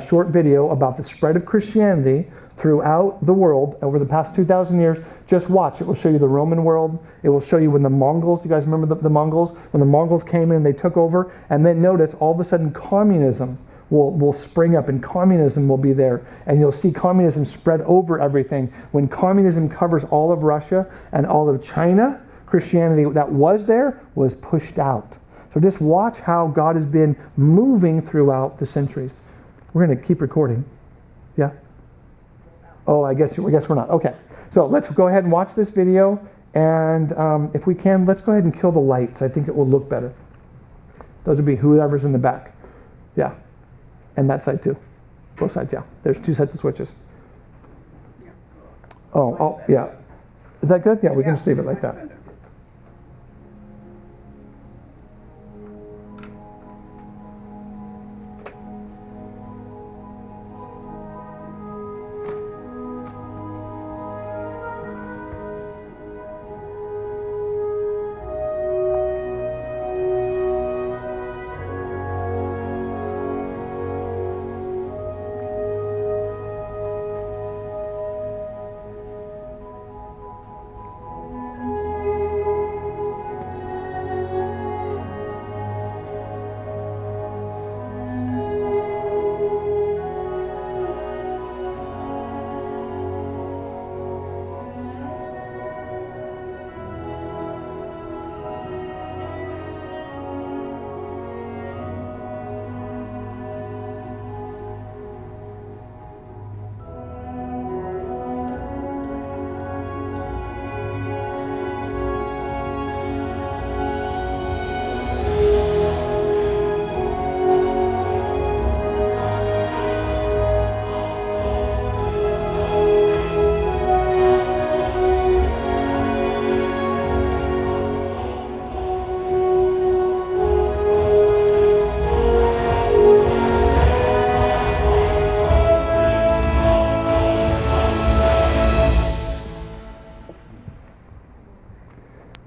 S1: short video about the spread of Christianity throughout the world over the past 2,000 years, just watch. It will show you the Roman world. It will show you when the Mongols, you guys remember the Mongols? When the Mongols came in, they took over. And then notice, all of a sudden, communism will spring up and communism will be there. And you'll see communism spread over everything. When communism covers all of Russia and all of China, Christianity that was there was pushed out. So just watch how God has been moving throughout the centuries. We're going to keep recording. Yeah? Oh, I guess we're not. Okay. So let's go ahead and watch this video. And if we can, let's go ahead and kill the lights. I think it will look better. Those would be whoever's in the back. Yeah. And that side too. Both sides, yeah. There's 2 sets of switches. Oh, yeah. Is that good? Yeah, we can just leave it like that.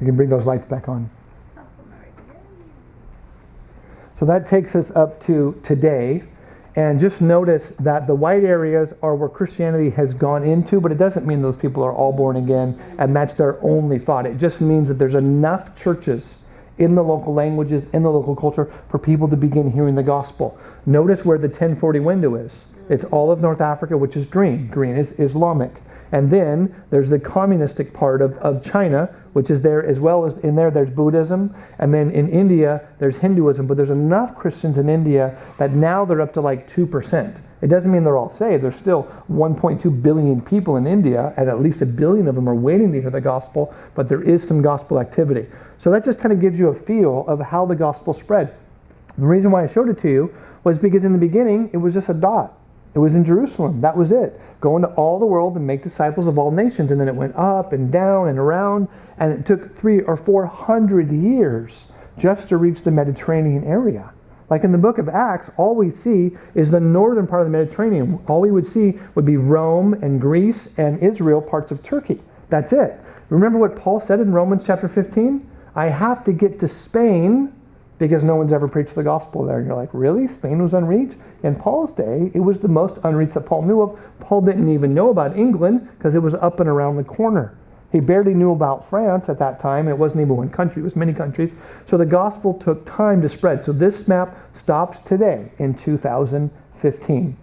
S1: You can bring those lights back on. So that takes us up to today. And just notice that the white areas are where Christianity has gone into, but it doesn't mean those people are all born again and that's their only thought. It just means that there's enough churches in the local languages, in the local culture, for people to begin hearing the gospel. Notice where the 1040 window is. It's all of North Africa, which is green. Green is Islamic. And then there's the communistic part of China, which is there, as well as in there there's Buddhism. And then in India, there's Hinduism. But there's enough Christians in India that now they're up to like 2%. It doesn't mean they're all saved. There's still 1.2 billion people in India, and at least 1 billion of them are waiting to hear the gospel. But there is some gospel activity. So that just kind of gives you a feel of how the gospel spread. The reason why I showed it to you was because in the beginning, it was just a dot. It was in Jerusalem. That was it. Go into all the world and make disciples of all nations. And then it went up and down and around. And it took 300 or 400 years just to reach the Mediterranean area. Like in the book of Acts, all we see is the northern part of the Mediterranean. All we would see would be Rome and Greece and Israel, parts of Turkey. That's it. Remember what Paul said in Romans chapter 15? I have to get to Spain because no one's ever preached the gospel there. And you're like, really? Spain was unreached? In Paul's day, it was the most unreached that Paul knew of. Paul didn't even know about England because it was up and around the corner. He barely knew about France at that time. It wasn't even one country, it was many countries. So the gospel took time to spread. So this map stops today in 2015.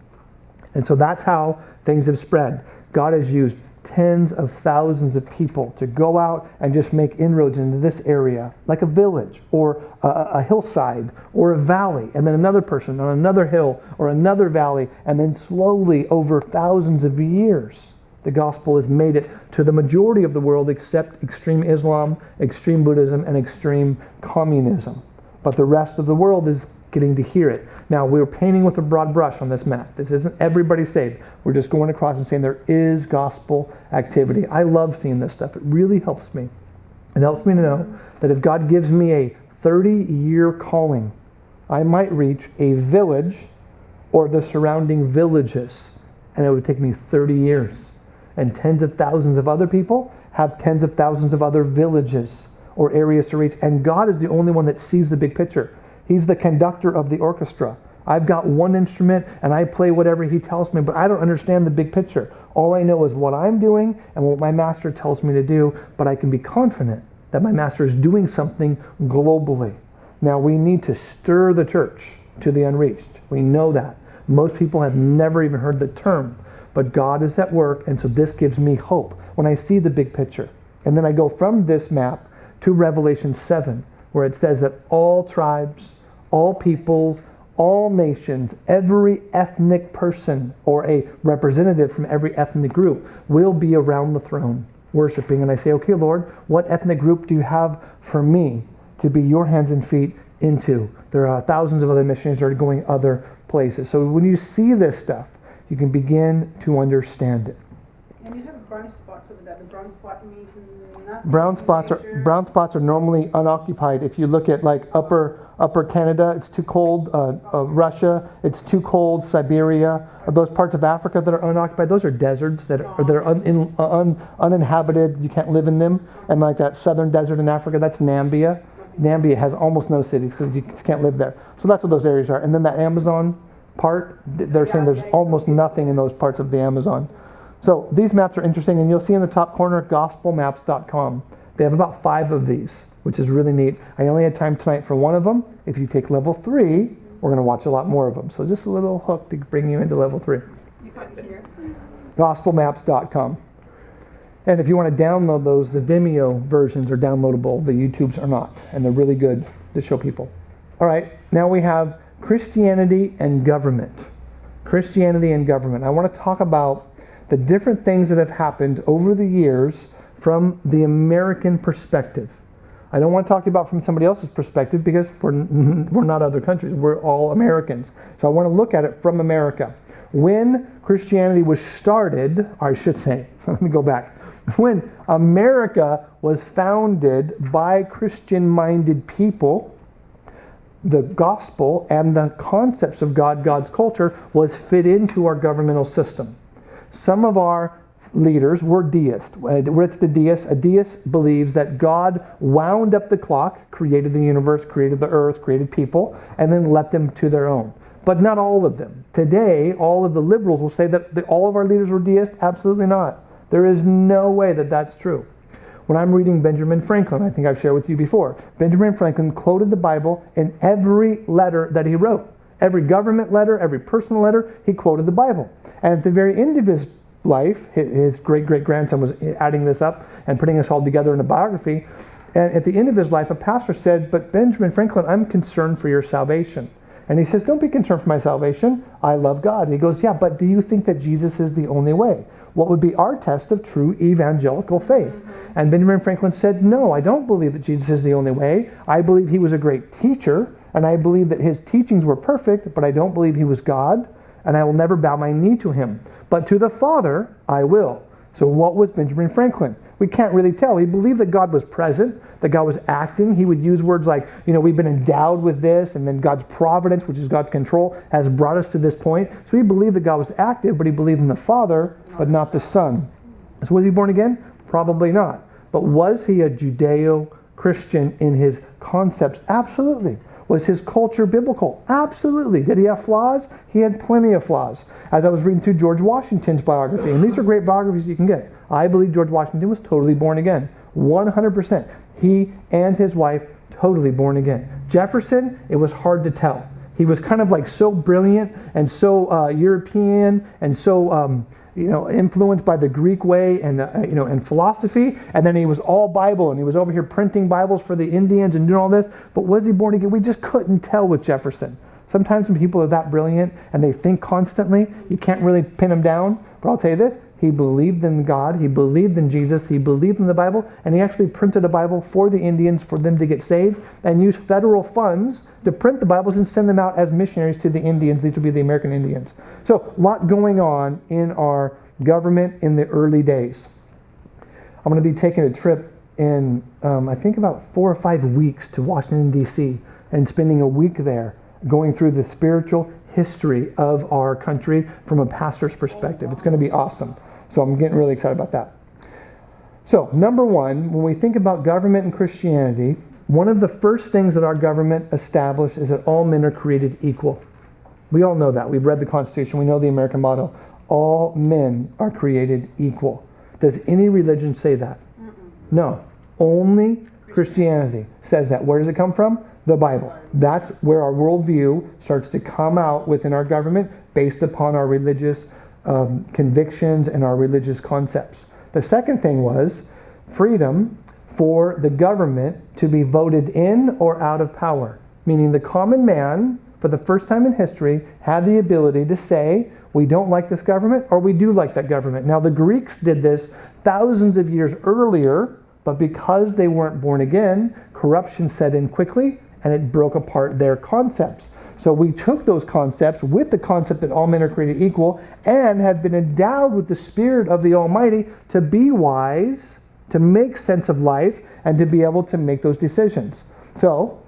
S1: And so that's how things have spread. God has used tens of thousands of people to go out and just make inroads into this area, like a village or a hillside or a valley, and then another person on another hill or another valley, and then slowly over thousands of years, the gospel has made it to the majority of the world except extreme Islam, extreme Buddhism, and extreme communism. But the rest of the world is getting to hear it. Now, we're painting with a broad brush on this map. This isn't everybody saved. We're just going across and saying there is gospel activity. I love seeing this stuff. It really helps me. It helps me to know that if God gives me a 30-year calling, I might reach a village or the surrounding villages, and it would take me 30 years. And tens of thousands of other people have tens of thousands of other villages or areas to reach. And God is the only one that sees the big picture. He's the conductor of the orchestra. I've got one instrument and I play whatever he tells me, but I don't understand the big picture. All I know is what I'm doing and what my master tells me to do, but I can be confident that my master is doing something globally. Now, we need to stir the church to the unreached. We know that. Most people have never even heard the term, but God is at work, and so this gives me hope when I see the big picture. And then I go from this map to Revelation 7, where it says that all tribes, all peoples, all nations, every ethnic person or a representative from every ethnic group will be around the throne worshiping. And I say, okay, Lord, what ethnic group do you have for me to be your hands and feet into? There are thousands of other missionaries that are going other places. So when you see this stuff, you can begin to understand it.
S2: And you have brown spots over there. The brown spot means nothing.
S1: Brown spots are normally unoccupied. If you look at like upper Canada, it's too cold. Russia, it's too cold. Siberia, those parts of Africa that are unoccupied, those are deserts that are uninhabited. You can't live in them. And like that southern desert in Africa, that's Namibia. Namibia has almost no cities because you just can't live there. So that's what those areas are. And then that Amazon part, they're saying there's almost nothing in those parts of the Amazon. So these maps are interesting, and you'll see in the top corner, gospelmaps.com. They have about 5 of these, which is really neat. I only had time tonight for one of them. If you take level 3, we're going to watch a lot more of them. So just a little hook to bring you into level 3.
S2: You find it here.
S1: Gospelmaps.com. And if you want to download those, the Vimeo versions are downloadable. The YouTubes are not, and they're really good to show people. All right, now we have Christianity and government. Christianity and government. I want to talk about the different things that have happened over the years from the American perspective. I don't want to talk to you about from somebody else's perspective because we're not other countries. We're all Americans. So I want to look at it from America. When Christianity was started, or I should say, let me go back. When America was founded by Christian-minded people, the gospel and the concepts of God, God's culture, was fit into our governmental system. Some of our leaders were deists. What's the deist? A deist believes that God wound up the clock, created the universe, created the earth, created people, and then let them to their own. But not all of them. Today, all of the liberals will say that all of our leaders were deists. Absolutely not. There is no way that that's true. When I'm reading Benjamin Franklin, I think I've shared with you before, Benjamin Franklin quoted the Bible in every letter that he wrote. Every government letter, every personal letter, he quoted the Bible. And at the very end of his life, his great-great-grandson was adding this up and putting this all together in a biography. And at the end of his life, a pastor said, but Benjamin Franklin, I'm concerned for your salvation. And he says, don't be concerned for my salvation. I love God. And he goes, yeah, but do you think that Jesus is the only way? What would be our test of true evangelical faith? And Benjamin Franklin said, no, I don't believe that Jesus is the only way. I believe he was a great teacher, and I believe that his teachings were perfect, but I don't believe he was God. and I will never bow my knee to him. But to the Father I will. So what was Benjamin Franklin? We can't really tell. He believed that God was present, that God was acting. He would use words like, we've been endowed with this, and then God's providence, which is God's control, has brought us to this point. So he believed that God was active, but he believed in the Father, but not the Son. So was he born again? Probably not. But was he a Judeo-Christian in his concepts? Absolutely. Was his culture biblical? Absolutely. Did he have flaws? He had plenty of flaws. As I was reading through George Washington's biography, and these are great biographies you can get, I believe George Washington was totally born again. 100%. He and his wife, totally born again. Jefferson, it was hard to tell. He was kind of like so brilliant and so European and so influenced by the Greek way and philosophy, and then he was all Bible, and he was over here printing Bibles for the Indians and doing all this. But was he born again? We just couldn't tell with Jefferson. Sometimes when people are that brilliant and they think constantly, you can't really pin them down. But I'll tell you this, he believed in God, he believed in Jesus, he believed in the Bible, and he actually printed a Bible for the Indians for them to get saved, and used federal funds to print the Bibles and send them out as missionaries to the Indians. These would be the American Indians. So a lot going on in our government in the early days. I'm going to be taking a trip in, I think about 4 or 5 weeks to Washington, D.C., and spending a week there going through the spiritual history of our country from a pastor's perspective. It's going to be awesome. So I'm getting really excited about that. So, number one, when we think about government and Christianity, one of the first things that our government established is that all men are created equal. We all know that. We've read the Constitution. We know the American motto. All men are created equal. Does any religion say that? No. Only Christianity says that. Where does it come from? The Bible. That's where our worldview starts to come out within our government based upon our religious convictions and our religious concepts. The second thing was freedom for the government to be voted in or out of power. Meaning the common man, for the first time in history, had the ability to say, we don't like this government, or we do like that government. Now the Greeks did this thousands of years earlier, but because they weren't born again, corruption set in quickly, and it broke apart their concepts. So we took those concepts with the concept that all men are created equal and have been endowed with the Spirit of the Almighty to be wise, to make sense of life, and to be able to make those decisions. So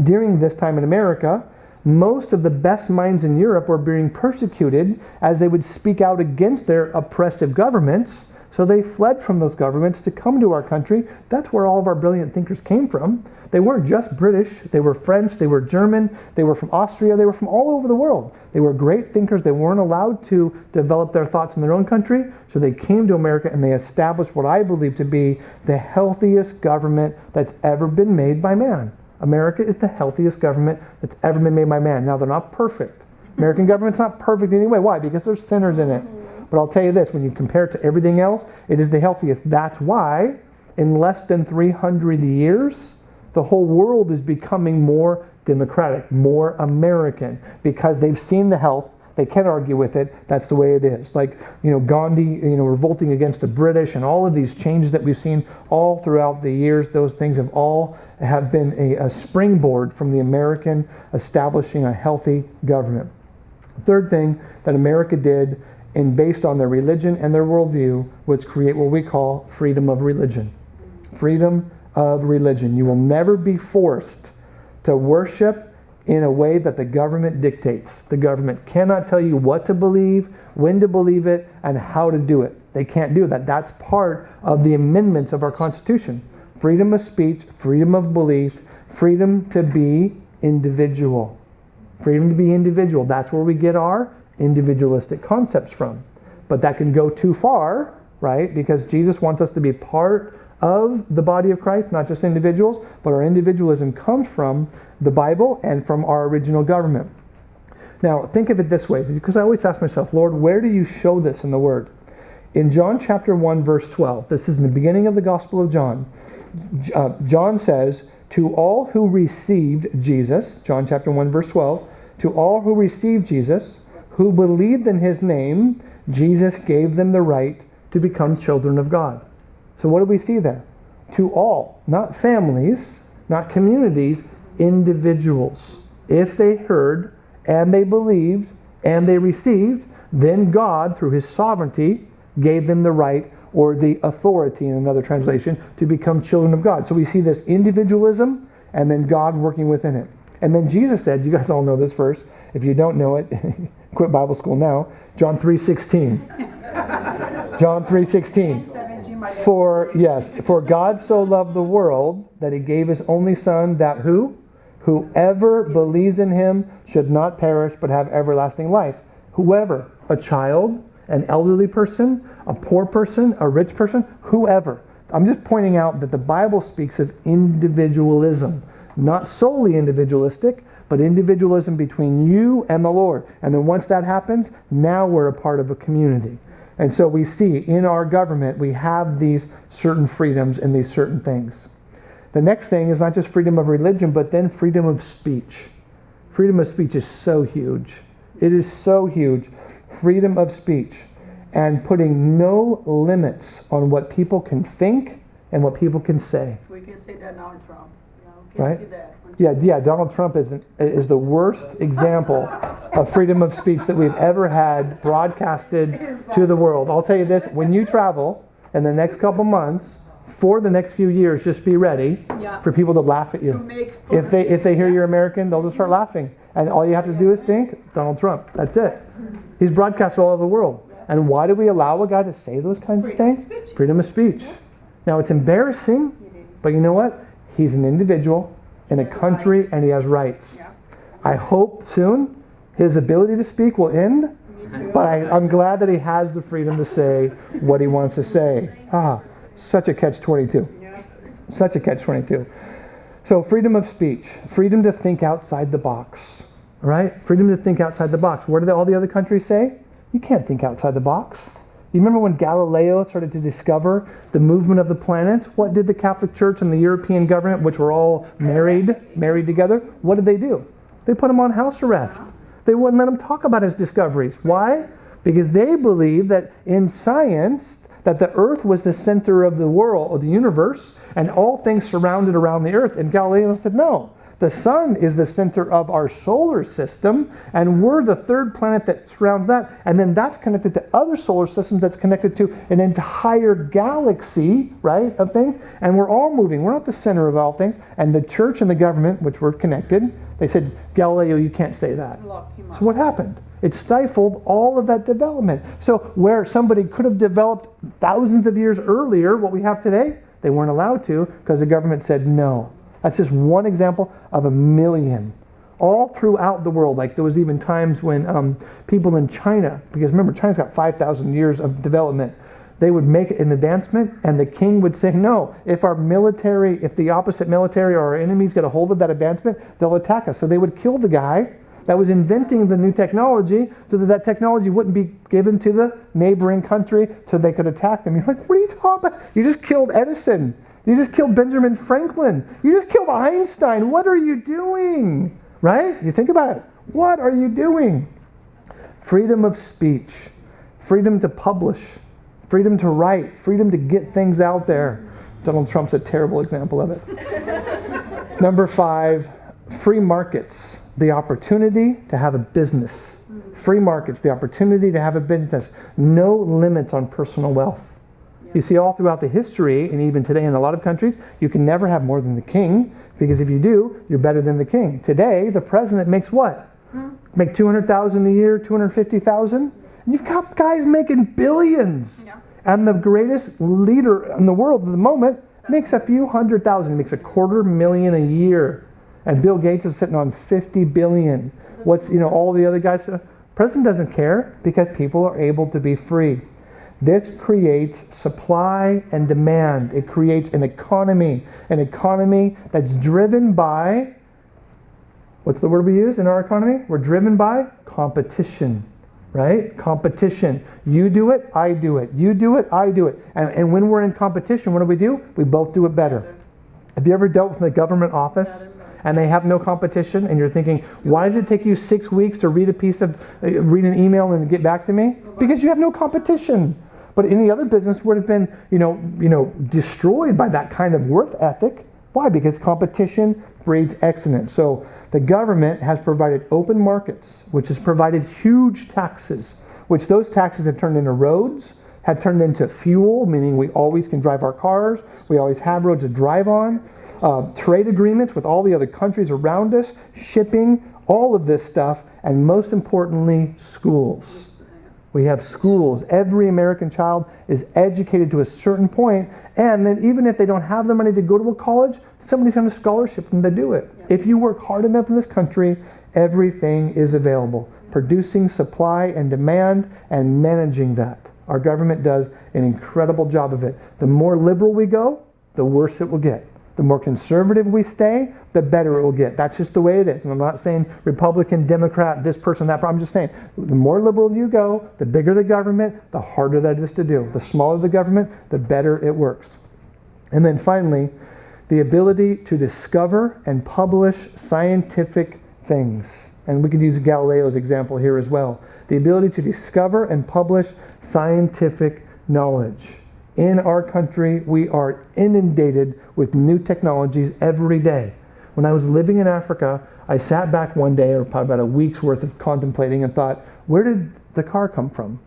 S1: during this time in America, most of the best minds in Europe were being persecuted as they would speak out against their oppressive governments. So they fled from those governments to come to our country. That's where all of our brilliant thinkers came from. They weren't just British. They were French. They were German. They were from Austria. They were from all over the world. They were great thinkers. They weren't allowed to develop their thoughts in their own country. So they came to America and they established what I believe to be the healthiest government that's ever been made by man. America is the healthiest government that's ever been made by man. Now, they're not perfect. American government's not perfect anyway. Why? Because there's sinners in it. But I'll tell you this, when you compare it to everything else, it is the healthiest. That's why, in less than 300 years, the whole world is becoming more democratic, more American, because they've seen the health. They can't argue with it. That's the way it is. Like, Gandhi, revolting against the British and all of these changes that we've seen all throughout the years, those things have been a springboard from the American establishing a healthy government. The third thing that America did, and based on their religion and their worldview, was create what we call freedom of religion. Freedom of religion. You will never be forced to worship in a way that the government dictates. The government cannot tell you what to believe, when to believe it, and how to do it. They can't do that. That's part of the amendments of our Constitution. Freedom of speech, freedom of belief, freedom to be individual. Freedom to be individual. That's where we get our individualistic concepts from. But that can go too far, right? Because Jesus wants us to be part of the body of Christ, not just individuals, but our individualism comes from the Bible and from our original government. Now, think of it this way, because I always ask myself, Lord, where do you show this in the Word? In John chapter 1, verse 12, this is in the beginning of the Gospel of John, John says, to all who received Jesus, John chapter 1, verse 12, to all who received Jesus, who believed in his name, Jesus gave them the right to become children of God. So what do we see there? To all, not families, not communities, individuals. If they heard and they believed and they received, then God, through his sovereignty, gave them the right or the authority, in another translation, to become children of God. So we see this individualism and then God working within it. And then Jesus said, you guys all know this verse. If you don't know it, quit Bible school now. John 3:16. John 3:16. For God so loved the world that he gave his only son, that whoever believes in him should not perish but have everlasting life. Whoever, a child, an elderly person, a poor person, a rich person, whoever. I'm just pointing out that the Bible speaks of individualism, not solely individualistic, but individualism between you and the Lord. And then once that happens, now we're a part of a community. And so we see in our government, we have these certain freedoms and these certain things. The next thing is not just freedom of religion, but then freedom of speech. Freedom of speech is so huge. It is so huge. Freedom of speech and putting no limits on what people can think and what people can say.
S2: We can say that now in Trump.
S1: Right? See that. Yeah. Donald Trump is the worst example of freedom of speech that we've ever had broadcasted to the world. I'll tell you this, when you travel in the next couple months, for the next few years, just be ready for people to laugh at you. If they hear you're American, they'll just start laughing. And all you have to do is think, Donald Trump. That's it. He's broadcast all over the world. And why do we allow a guy to say those kinds of things? Freedom of speech. Now, it's embarrassing, but you know what? He's an individual in a country and he has rights. I hope soon his ability to speak will end, but I'm glad that he has the freedom to say what he wants to say. Such a catch-22. Such a catch-22. So freedom of speech, freedom to think outside the box, right? Freedom to think outside the box. What do all the other countries say? You can't think outside the box. You remember when Galileo started to discover the movement of the planets? What did the Catholic Church and the European government, which were all married together, what did they do? They put him on house arrest. They wouldn't let him talk about his discoveries. Why? Because they believed that in science, that the earth was the center of the world, of the universe, and all things surrounded around the earth. And Galileo said, no, the sun is the center of our solar system, and we're the third planet that surrounds that. And then that's connected to other solar systems that's connected to an entire galaxy, right, of things. And we're all moving. We're not the center of all things. And the church and the government, which were connected, they said, Galileo, you can't say that. So what happened? It stifled all of that development. So where somebody could have developed thousands of years earlier, what we have today, they weren't allowed to because the government said no. That's just one example of a million. All throughout the world, like there was even times when people in China, because remember, China's got 5,000 years of development, they would make an advancement and the king would say, no, if the opposite military or our enemies get a hold of that advancement, they'll attack us. So they would kill the guy that was inventing the new technology so that technology wouldn't be given to the neighboring country so they could attack them. You're like, what are you talking about? You just killed Edison. You just killed Benjamin Franklin. You just killed Einstein. What are you doing? Right? You think about it. What are you doing? Freedom of speech, freedom to publish, freedom to write, freedom to get things out there. Donald Trump's a terrible example of it. Number 5, free markets. The opportunity to have a business. Free markets, the opportunity to have a business. No limits on personal wealth. You see all throughout the history, and even today in a lot of countries, you can never have more than the king, because if you do, you're better than the king. Today, the president makes what? Make $200,000 a year, $250,000? You've got guys making billions. And the greatest leader in the world at the moment makes a few $100,000, makes $250,000 a year. And Bill Gates is sitting on $50 billion. All the other guys? President doesn't care because people are able to be free. This creates supply and demand. It creates an economy that's driven by, what's the word we use in our economy? We're driven by competition, right? Competition. You do it, I do it. You do it, I do it. And when we're in competition, what do? We both do it better. Have you ever dealt with a government office and they have no competition and you're thinking, why does it take you 6 weeks to read read an email and get back to me? Because you have no competition. But any other business would have been, destroyed by that kind of worth ethic. Why? Because competition breeds excellence. So The government has provided open markets, which has provided huge taxes, which those taxes have turned into roads, have turned into fuel, meaning we always can drive our cars, we always have roads to drive on, trade agreements with all the other countries around us, shipping, all of this stuff, and most importantly, schools. We have schools. Every American child is educated to a certain point, and then even if they don't have the money to go to a college, somebody's going to scholarship them to do it.
S2: Yeah.
S1: If you work hard enough in this country, everything is available. Producing supply and demand and managing that. Our government does an incredible job of it. The more liberal we go, the worse it will get. The more conservative we stay, the better it will get. That's just the way it is. And I'm not saying Republican, Democrat, this person, that person. I'm just saying the more liberal you go, the bigger the government, the harder that is to do. The smaller the government, the better it works. And then finally, the ability to discover and publish scientific things. And we could use Galileo's example here as well. The ability to discover and publish scientific knowledge. In our country, we are inundated with new technologies every day. When I was living in Africa, I sat back one day, or probably about a week's worth of contemplating, and thought, where did the car come from?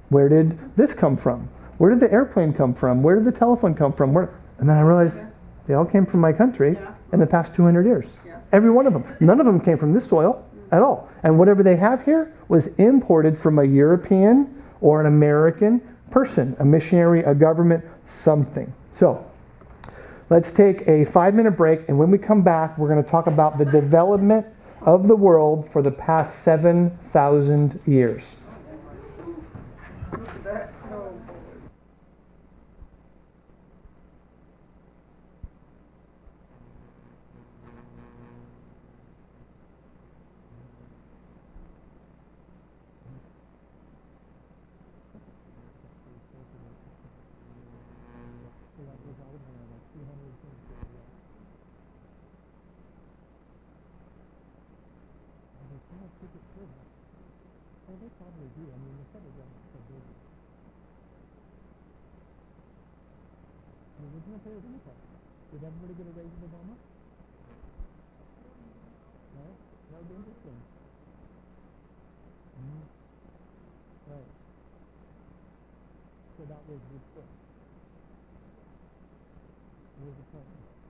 S1: Where did this come from? Where did the airplane come from? Where did the telephone come from? And then I realized they all came from my country in the past 200 years. Every one of them. None of them came from this soil at all. And whatever they have here was imported from a European or an American person, a missionary, a government, something. So let's take a 5-minute break, and when we come back, we're going to talk about the development of the world for the past 7,000 years.
S2: Look at that. Oh, boy.
S1: Did everybody get a raise in Obama? No? That would be interesting. Right. So that was the point. What was the point?